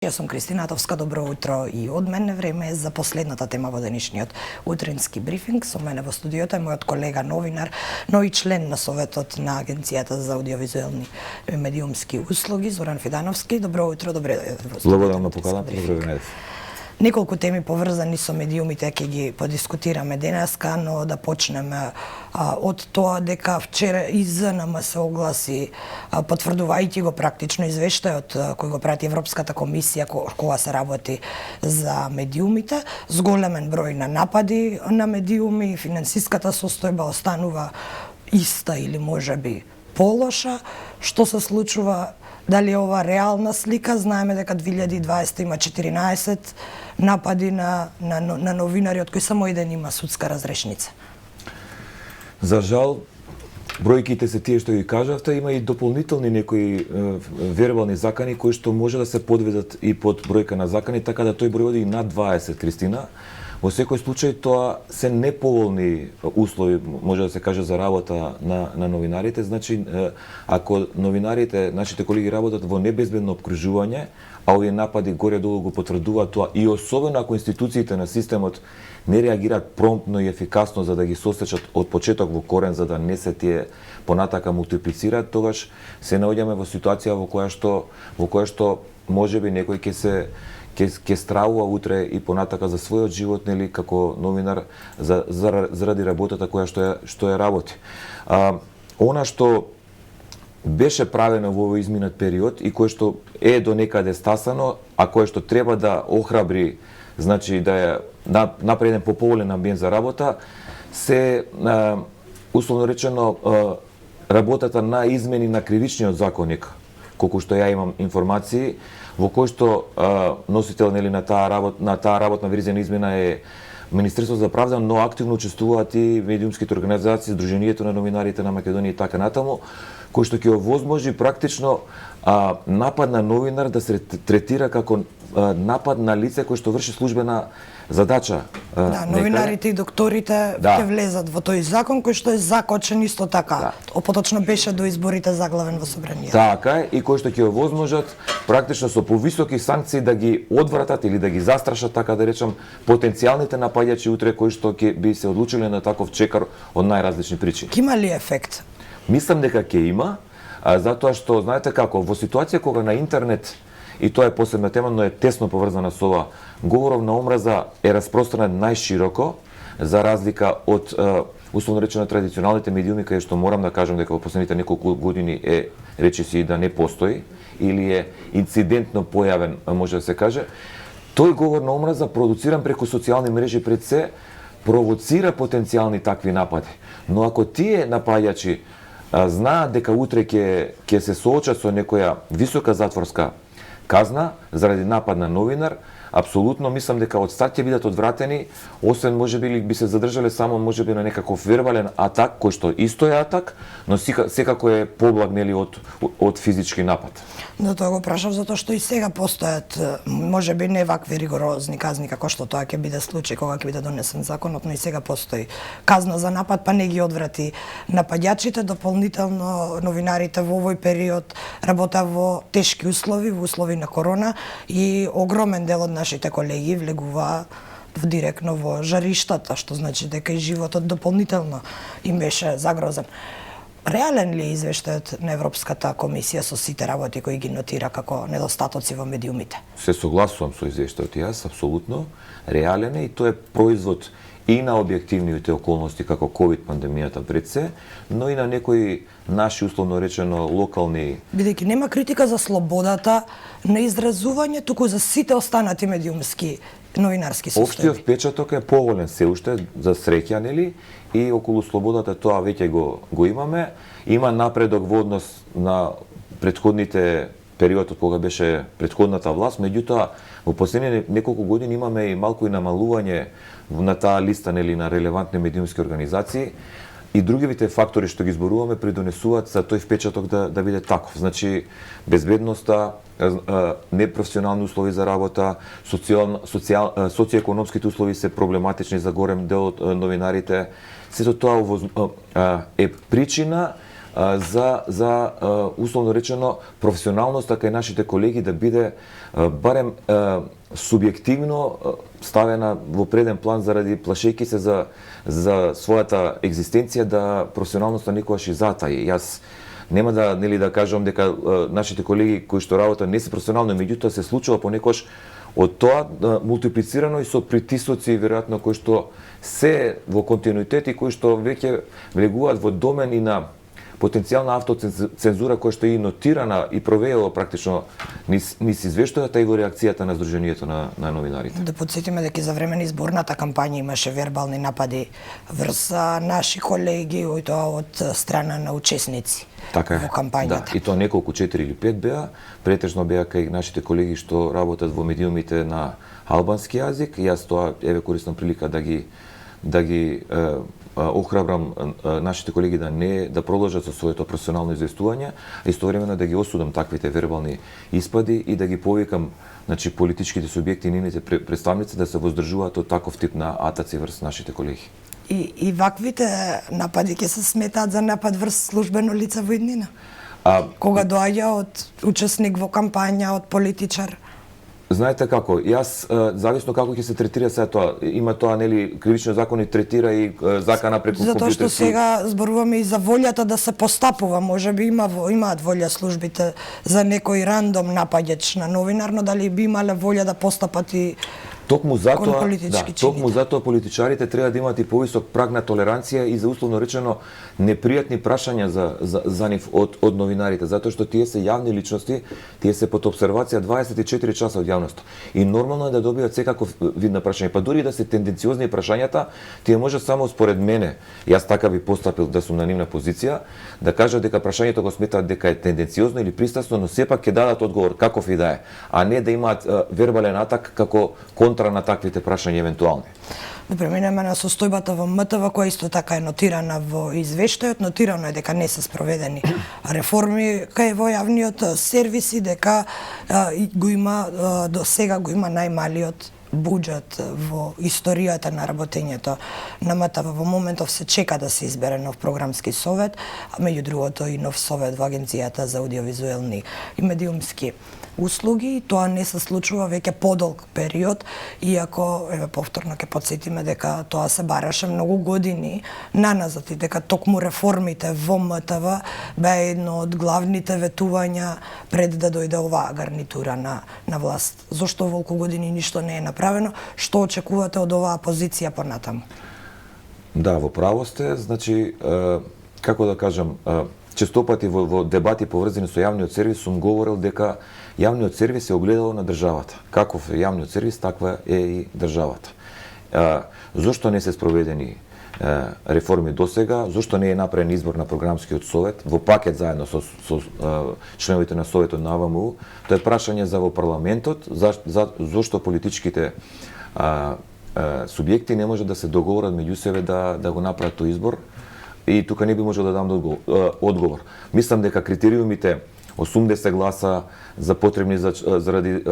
Јас сум Кристина Атовска, добро утро и од мене време е за последната тема во денешниот утрински брифинг. Со мене во студиото е мојот колега новинар, но и член на Советот на Агенцијата за аудиовизуелни и медиумски услуги, Зоран Фидановски. Добро утро, добре дојдовте во студиото. Благодарам на поканата, добро денес. Неколку теми поврзани со медиумите ќе ги подискутираме денеска, но да почнеме од тоа дека вчера ИЗНМ се огласи, потврдувајќи го практично извештајот кој го прати Европската комисија кога се работи за медиумите, с големен број на напади на медиуми, финансиската состојба останува иста или можеби полоша. Што се случува? Дали е ова реална слика? Знаеме дека 2020 има 14 напади на новинари, од кои само еден има судска разрешница. За жал, бројките се тие што ги кажавте, има и дополнителни некои вербални закани кои што може да се подведат и под бројка на закани, така да тој број оди и над 20, Кристина. Во секој случај тоа се неповолни услови, може да се каже, за работа на новинарите. Значи, ако новинарите, нашите колеги работат во небезбедно обкружување, а овие напади горе-долу го потврдуваат тоа, и особено ако институциите на системот не реагираат промптно и ефикасно за да ги состечат од почеток во корен, за да не се тие понатака мултиплицираат, тогаш се наоѓаме во ситуација во која што можеби некој ќе стравува утре и понатака за својот живот, нели, како новинар, заради работата која што ја работи. Она што беше правено во овој изминат период и кое што е до некаде стасано, а кое што треба да охрабри, значи да ја направи еден поповолен амбиент за работа, се условно речено работата на измени на кривичниот законник, колку што ја имам информации, во кој што носител, нели, на таа работна верзија на измена е Министерството за правда, но активно учествуваат и медиумските организации, Сдруженијето на новинарите на Македонија и така натаму, кој што ќе овозможи практично напад на новинар да се третира како напад на лице кој што врши службена задача. Да, новинарите и докторите ќе влезат во тој закон кој што е закочен исто така. Поточно беше до изборите заглавен во собранието. Така е, и кој што ќе овозможат практично со повисоки санкции да ги одвратат или да ги застрашат, така да речам, потенцијалните напаѓачи утре кои што ќе би се одлучиле на таков чекар од најразлични причини. Има ли ефект? Мислам дека ќе има, затоа што знаете како, во ситуација кога на интернет, и тоа е посебна тема, но е тесно поврзана со ова, говоров на омраза е распространет најшироко, за разлика од условно речено традиционалните медиуми, каде што морам да кажам дека во последните неколку години е речиси да не постои или е инцидентно појавен, може да се каже. Тој говор на омраза, продуциран преку социјални мрежи, пред се провоцира потенцијални такви напади. Но ако тие напаѓачи знаат дека утре ќе се соочат со некоја висока затворска казна заради напад на новинар, апсолутно мислам дека од старт ќе бидат одвратени, освен можеби би се задржале само можеби на некаков вербален атак, кој што исто е атак, но секако е поблаг, нели, од физички напад. Но тоа го прашав затоа што и сега постојат можеби не вакви ригорозни казни како што тоа ќе биде случај кога ќе биде донесен законот, но и сега постои казна за напад, па не ги одврати напаѓачите. Дополнително новинарите во овој период работа во тешки услови, во услови на корона, и огромен дел од нашите колеги влегува директно во жариштата, што значи дека и животот дополнително им беше загрозен. Реален ли е извештајот на Европската комисија со сите работи кои ги нотира како недостатоци во медиумите? Се согласувам со извештајот јас, апсолутно. Реален е и тоа е производ и на објективните околности како ковид пандемијата пред се, но и на некои наши, условно речено, локални... Бидејќи нема критика за слободата на изразување, туку за сите останати медиумски новинарски состојби. Општиот впечаток е поволен се уште, за среќа, нели, и околу слободата тоа веќе го имаме. Има напредок во однос на претходните периодот кога беше претходната власт, меѓутоа во последните неколку години имаме и малку и намалување на таа листа, нели, на релевантни медиумски организации, и другивите фактори што ги зборуваме придонесуваат за тој впечаток да биде таков. Значи, безбедноста, непрофесионални услови за работа, социјоекономските услови се проблематични за горем дел од новинарите. Сето тоа е причина за условно речено професионалноста кај нашите колеги да биде барем субјективно ставена во преден план заради плашејќи се за својата екзистенција да професионалноста никогаш и затаи. Јас нема да да кажам дека нашите колеги кои што работат не се професионални, меѓутоа се случува понекогаш од тоа мултиплицирано и со притисоци веројатно кои што се во континуитет и кои што веќе влегуваат во домен и на потенцијална автоцензура која што е нотирана и провеела практично низ извештајата и во реакцијата на Сдруженијето на новинарите. Да подсетиме дека за време на изборната кампања имаше вербални напади врз наши колеги и тоа од страна на учесници во кампањата. Да, и тоа неколку 4 или 5 беа, претежно беа кај нашите колеги што работат во медиумите на албански јазик. Јас тоа користам прилика да ги охрабрам нашите колеги да продолжат со своето професионално известување, а истовремено да ги осудам таквите вербални испади и да ги повикам политичките субјекти и нивните представници да се воздржуваат од таков тип на атаци врз нашите колеги. И ваквите напади ќе се сметаат за напад врз службено лице во иднина? Кога доаѓа од учесник во кампања, од политичар? Знаете како, јас зависно како ќе се третира се тоа, има тоа кривично закон и третира и закана преку компјутерски. Затоа што сега зборуваме и за волјата да се постапува, можеби имаат волја службите за некој рандом напаѓач на новинар, но дали би имале волја да постапат и Токму затоа политичарите треба да имаат и повисок праг на толеранција и за условно речено непријатни прашања за нив од новинарите, затоа што тие се јавни личности, тие се под обсервација 24 часа од јавноста. И нормално е да добијат секаков вид на прашање, па дури да се тенденциозни прашањата, тие може само според мене, јас така би постапил да сум на нивна позиција, да кажат дека прашањето го сметаат дека е тенденциозно или пристрасно, но сепак ќе дадат одговор каков и да е, а не да имаат вербален атак како контра на таквите прашања евентуални. Да преминеме на состојбата во МТВ, која исто така е нотирана во извештајот. Нотирано е дека не се спроведени реформи кај во јавниот сервис и дека до сега го има најмалиот буџет во историјата на работењето на МТВ. Во моментов се чека да се избере нов програмски совет, а меѓу другото и нов совет во Агенцијата за аудиовизуелни и медиумски услуги. Тоа не се случува веќе подолг период, иако повторно ќе подсетиме дека тоа се бараше многу години наназад и дека токму реформите во МТВ беа едно од главните ветувања пред да дојде оваа гарнитура на власт. Зошто волку години ништо не е направено? Што очекувате од оваа позиција понатаму? Да, во право сте, значи како да кажам, честопати во дебати поврзани со јавниот сервис сум говорил дека јавниот сервис е огледало на државата. Каков е јавниот сервис, таква е и државата. Зошто не се спроведени реформи досега, зошто не е направен избор на програмскиот совет во пакет заедно со членовите на советот на АВМУ? Тоа е прашање за во парламентот, зошто политичките субјекти не може да се договорат меѓу себе да го направат тој избор, и тука не би можел да дам одговор. Мислам дека критериумите 80 гласа за потребни заради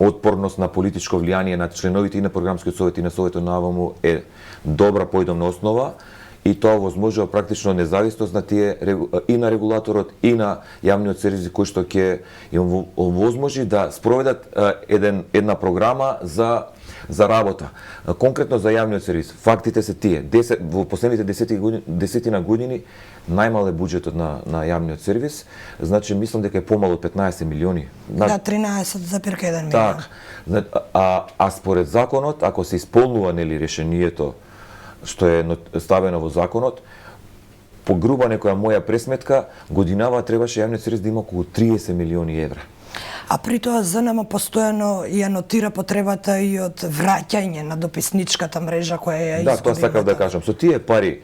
отпорност на политичко влијание на членовите и на програмскиот совет и на советот на АВМУ е добра поидомна основа и тоа возможува практично независност на тие и на регулаторот и на јавниот сервис кој што ќе им возможи да спроведат една програма за работа. Конкретно за јавниот сервис, фактите се тие. Во последните 10 години најмал е буџетот на јавниот сервис, значи мислам дека е помало од 15 милиони. Да, 13,1 милион. Так. А според законот, ако се исполнува решението што е ставено во законот, по груба некоја моја пресметка, годинава требаше јавниот сервис да има околу 30 милиони евра. А при тоа ЗНМ постојано ја нотира потребата и од враќање на дописничката мрежа која ја изгуби. Да, тоа сакав да кажам. Со тие пари,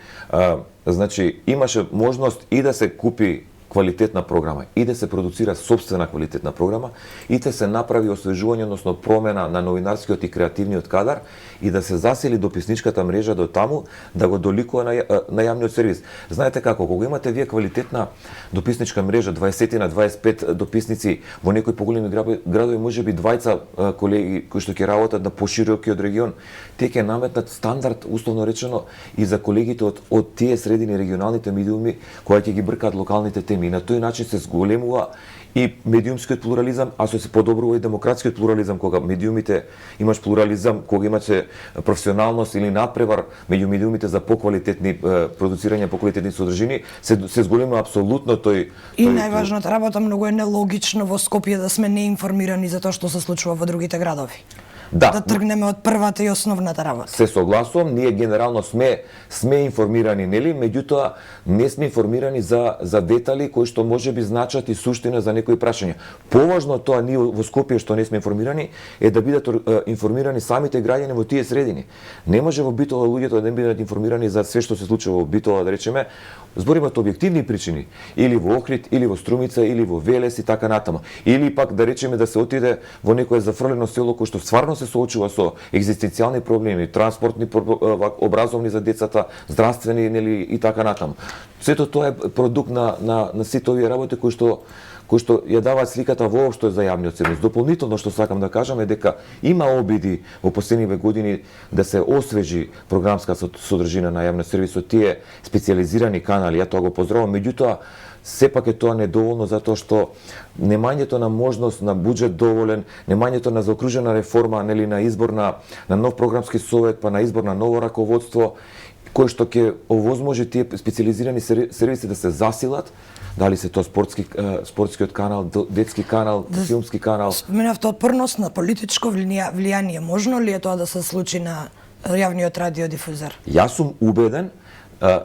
значи, имаше можност и да се купи квалитетна програма и да се продуцира собствена квалитетна програма и да се направи освежување, односно промена на новинарскиот и креативниот кадар и да се засили дописничката мрежа до таму да го доликува на јавниот сервис. Знаете како, кога имате вие квалитетна дописничка мрежа, 20 на 25 дописници во некои поголеми градови, можеби двајца колеги кои што ќе работат на поширокиот регион, тие ќе наметнат стандард, условно речено, и за колегите од тие средини регионалните медиуми кои ќе ги бркаат локалните теми. И на тој начин се зголемува и медиумскиот плурализам, а се подобрува и демократскиот плурализам, кога медиумите имаш плурализам, кога имаше професионалност или надпревар меѓу медиумите за поквалитетни продуцирање, поквалитетни содржини, се зголемува апсолутно тој. И најважната работа, многу е нелогично во Скопје да сме неинформирани за тоа што се случува во другите градови. Да тргнеме од првата и основната работа. Се согласувам, ние генерално сме информирани, нели, меѓутоа не сме информирани за детали кои што можеби значат и суштина за некои прашања. Поважно тоа ние во Скопје што не сме информирани е да бидат информирани самите граѓани во тие средини. Не може во Битола луѓето да не бидат информирани за све што се случува во Битола, да речеме, збориме од објективни причини, или во Охрид, или во Струмица, или во Велес и така натаму. Или пак да речеме да се отиде во некое зафрлено село кој што стварно се соочува со екзистенцијални проблеми, транспортни, образовни за децата, здравствени, нели, и така натаму. Сето тоа е продукт на сите овие работи кои што ја даваат сликата воопшто за јавниот сервис. Дополнително што сакам да кажам е дека има обиди во последниве години да се освежи програмска содржина на јавниот сервис од тие специјализирани канали. Ја тоа го поздравувам, меѓутоа сепак е тоа недоволно затоа што немањето на можност на буџет доволен, немањето на заокружена реформа, нели, на избор на нов програмски совет, па на избор на ново раководство, кој што ќе овозможи тие специјализирани сервиси да се засилат, дали се тоа спортскиот канал, детски канал, филмски канал. Споменавте отпорност на политичко влијание. Можно ли е тоа да се случи на јавниот радиодифузер? Јас сум убеден,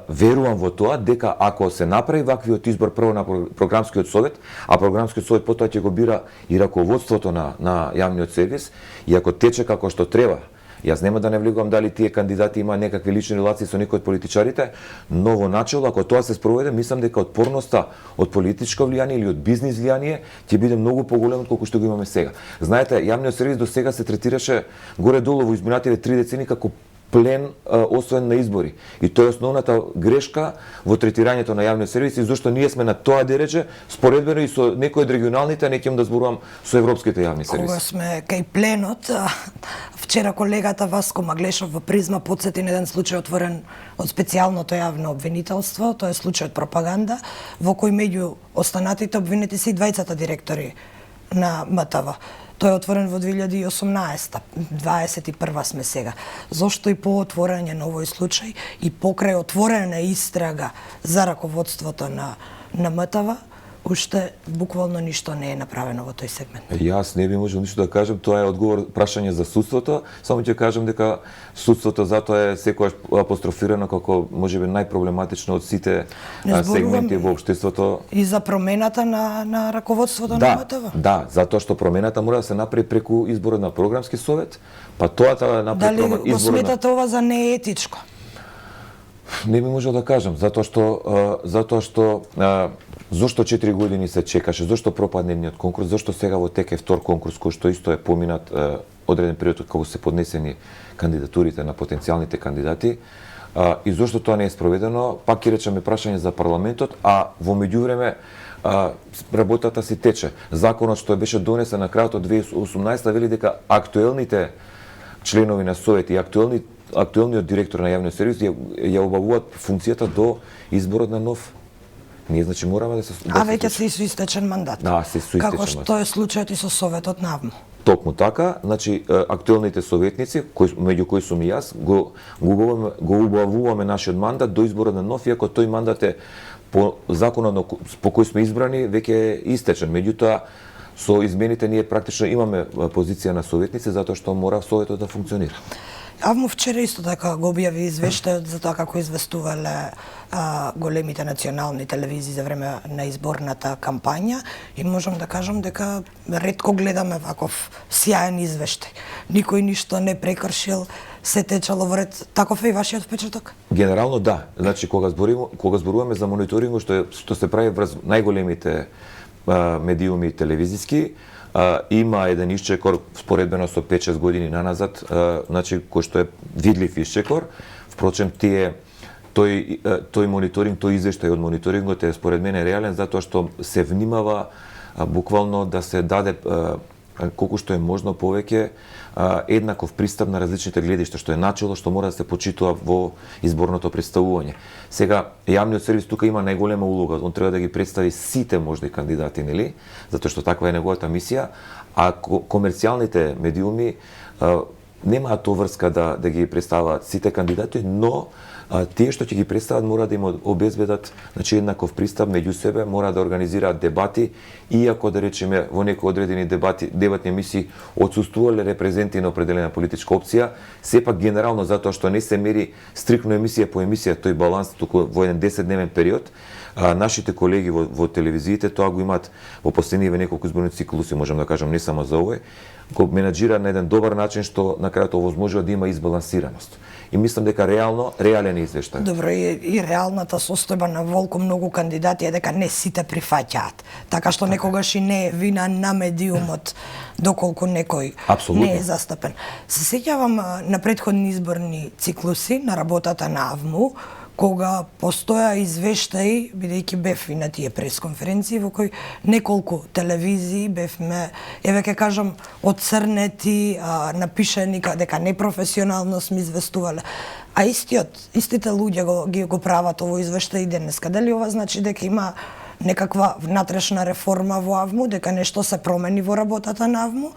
верувам во тоа дека ако се направи ваквиот избор прво на програмскиот совет, а програмскиот совет потоа ќе го бира и раководството на јавниот сервис, и ако тече како што треба, јас нема да не влегувам дали тие кандидати има некакви лични релации со некои од политичарите, но во начело, ако тоа се спроведе, мислам дека отпорноста од политичко влијание или од бизнис влијание ќе биде многу поголема колку што го имаме сега. Знаете, јавниот сервис до сега се третираше горе-долу во изминативе 3 децени како плен освоен на избори. И тоа е основната грешка во третирањето на јавниот сервис, и зашто ние сме на тоа дереже, споредбено и со некои од регионалните, не ќе да зборувам со европските јавни сервиси. Кога сме кај пленот, вчера колегата Васко Маглешов во Призма потсети на еден случај отворен од специјалното јавно обвинителство, тоа е случајот пропаганда, во кој меѓу останатите обвинети се и двајцата директори на МТВ. Тој е отворен во 2018, 21 сме сега. Зошто и по отворање на овој случај и покрај отворена истрага за раководството на МТВ, уште буквално ништо не е направено во тој сегмент. Јас не би можел ништо да кажам, тоа е одговор, прашање за судството, само ќе кажам дека судството затоа е секогаш апострофирано како можеби најпроблематично од сите сегменти во општеството. И за промената на раководството на МТВ? Да, затоа што промената мора да се направи преку изборот на програмски совет, па тоа да направи изборот. Дали го сметате ова за неетичко? Не би можел да кажам, затоа што зошто 4 години се чекаше, зошто пропадне едниот конкурс, зошто сега во тек е втор конкурс кој што исто е поминат одреден период кога се поднесени кандидатурите на потенцијалните кандидати, и зошто тоа не е спроведено, пак ќе речеме прашање за парламентот, а во меѓувреме работата си тече. Законот што беше донесен на крајот од 2018 вели дека актуелните членови на совет и актуелниот директор на јавниот сервис ја обавуваат функцијата до изборот на нов. Ние значи мораме да се веќе се со истечен мандат. Да, се со истечен мандат. Како што е случајот и со советот навмо. Токму така, значи актуелните советници, меѓу кои сум и јас, го убавуваме нашиот мандат до изборот на нов, иако тој мандат е по законот по кој сме избрани веќе истечен. Меѓутоа, со измените ние практично имаме позиција на советници затоа што мора советот да функционира. Авмо вчера исто така го објави извештајот за тоа како известувале големите национални телевизии за време на изборната кампања и можам да кажам дека ретко гледаме ваков сјаен извештај. Никој ништо не прекршил, се течало во ред. Таков е и вашиот впечаток? Генерално да. Значи кога зборуваме за мониторингот што се прави врз најголемите медиуми телевизиски, има еден исчекор споредбено со 5-6 години наназад, значи кој што е видлив исчекор. Впрочем, тој мониторинг, тој извештај од мониторингот е според мене реален затоа што се внимава буквално да се даде колку што е можно повеќе еднаков пристап на различните гледишта, што е начело што мора да се почитува во изборното представување. Сега, јавниот сервис тука има најголема улога, он треба да ги представи сите можни кандидати, нели? Затоа што таква е неговата мисија, а комерцијалните медиуми немаат тоа врска да ги представаат сите кандидати, но тие што ќе ги представат мора да им обезбедат значи еднаков пристап меѓу себе, мора да организираат дебати, иако да речеме во некои одредени дебатни емисии отсуствувале репрезенти на определена политичка опција, сепак генерално затоа што не се мери стрикно емисија по емисија тој баланс туку во еден 10-дневен период, нашите колеги во телевизиите тоа го имаат во последниве неколку изборни циклуси, можам да кажам не само за овој, го менаџира на еден добар начин што на крајот овозможува да има избалансираност. И мислам дека реален извештај. Добро, и реалната состојба на волку многу кандидати е дека не сите прифаќаат. Така што некогаш и не е вина на медиумот доколку некој не е застапен. Се сеќавам на претходни изборни циклуси на работата на АВМУ, кога постоја извештаи, бидејќи бев и на тие пресконференции во кои неколку телевизии бевме, еве ќе кажам, отцрнети, напишани дека непрофесионално сме известувале. А истите луѓе го прават ово извештај и денеска. Дали ова значи дека има некаква внатрешна реформа во АВМУ, дека нешто се промени во работата на АВМУ,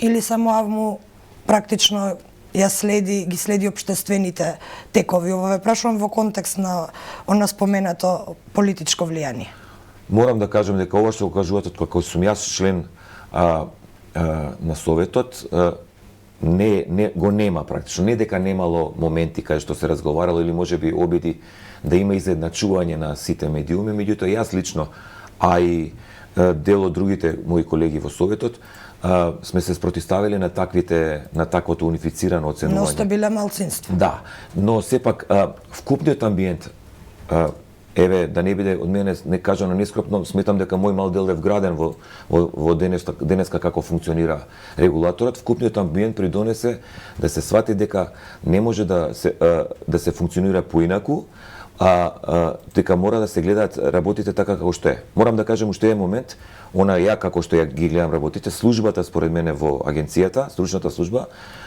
или само АВМУ практично ги следи општествените текови? Ова ве прашувам во контекст на она споменато политичко влијание. Морам да кажам дека ова што го кажувате како сум јас член на Советот, го нема практично. Не дека немало моменти каде што се разговарало или можеби обиди да има изедначување на сите медиуми, меѓутоа јас лично, а и дел од другите мои колеги во Советот, сме се спротивставиле на таквото унифицирано оценување. Но сте биле малцинство. Да, но сепак вкупниот амбиент, еве да не биде од мене не кажано нескропно, сметам дека мој мал дел е вграден во денеска како функционира регулаторот. Вкупниот амбиент придонесе да се свати дека не може да се функционира поинаку, дека мора да се гледаат работите така како што е. Морам да кажем уште еден момент, ја како што ја ги гледам работите, службата според мене во агенцијата, стручната служба,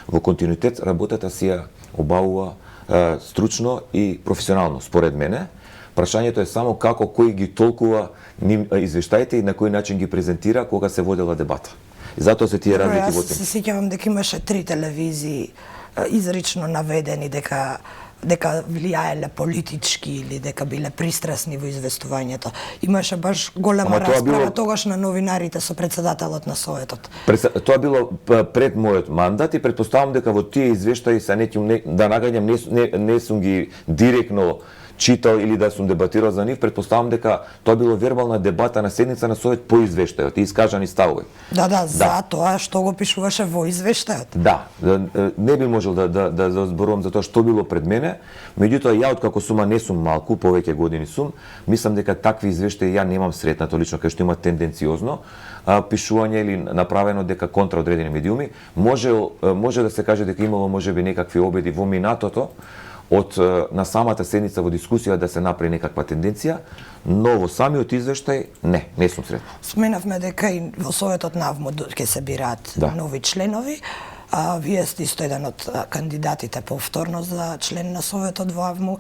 во континуитет работата си ја обавува стручно и професионално според мене. Прашањето е само како кој ги толкува извештаите и на кој начин ги презентира кога се водела дебата. И затоа се тие разлики во тема. Јас се сеќавам дека имаше 3 телевизии изрично наведени дека влијаеле политички или дека биле пристрасни во известувањето. Имаше баш голема расправа тогаш на новинарите со претседателот на Советот. Тоа било пред мојот мандат и претпоставам дека во тие извештаи се да нагаѓам не сум ги директно читал или да сум дебатирал за нив, претпоставам дека тоа било вербална дебата на седница на Совет по извештајот и искажани ставови. Да, за тоа што го пишуваше во извештајот. Да, не би можел да зборувам за тоа што било пред мене, меѓутоа ја откако сума не сум малку, повеќе години сум, мислам дека такви извештаи ја немам сретнато лично кај што има тенденциозно пишување или направено дека контра одредени медиуми. Може да се каже дека имало можеби некакви обиди во минатото на самата седница во дискусија да се направи некаква тенденција, но во самиот извештај не сум сретен. Сменавме дека и во Советот на АВМУ ќе се бираат нови членови. Вие сте исто еден од кандидатите повторно за член на Советот во АВМУ.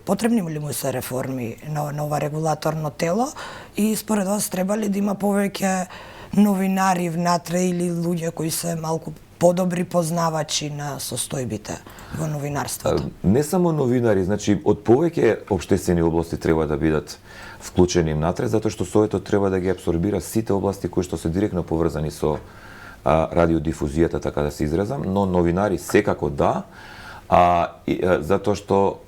Потребни ли му се реформи на ова регулаторно тело и според вас треба ли да има повеќе новинари внатре или луѓе кои се малку подобри познавачи на состојбите во новинарството? Не само новинари, значи од повеќе општествени области треба да бидат вклучени внатре, затоа што Советот треба да ги апсорбира сите области кои што се директно поврзани со радиодифузијата, така да се изразам, но новинари секако да, затоа што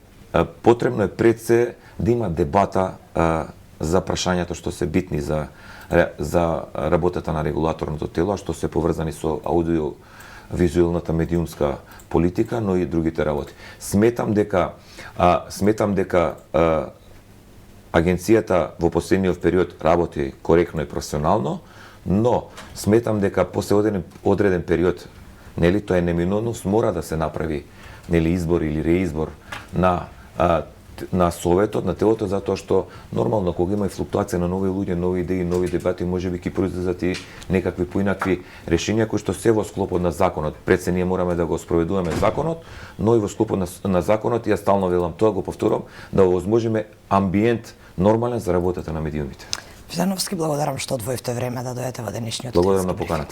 потребно е пред се да има дебата за прашањата што се битни за работата на регулаторното тело, а што се поврзани со аудиовизуелната медиумска политика, но и другите работи. Сметам дека агенцијата во последниот период работи коректно и професионално, но сметам дека после одреден период, нели тоа е неминовност, мора да се направи нели избор или реизбор на советот, на телото, затоа што нормално кога има и флуктуација на нови луѓе, нови идеи, нови дебати, можеби ќе произлезат и некакви поинакви решенија кои што се во склопот на законот. Пред се ние мораме да го спроведуваме законот, но и во склопот на законот, ја стално велам тоа, го повторам, да овозможиме амбиент нормален за работата на медиумите. Визановски, благодарам што одвоивте време да дојдете во денешниот Благодарам на поканата.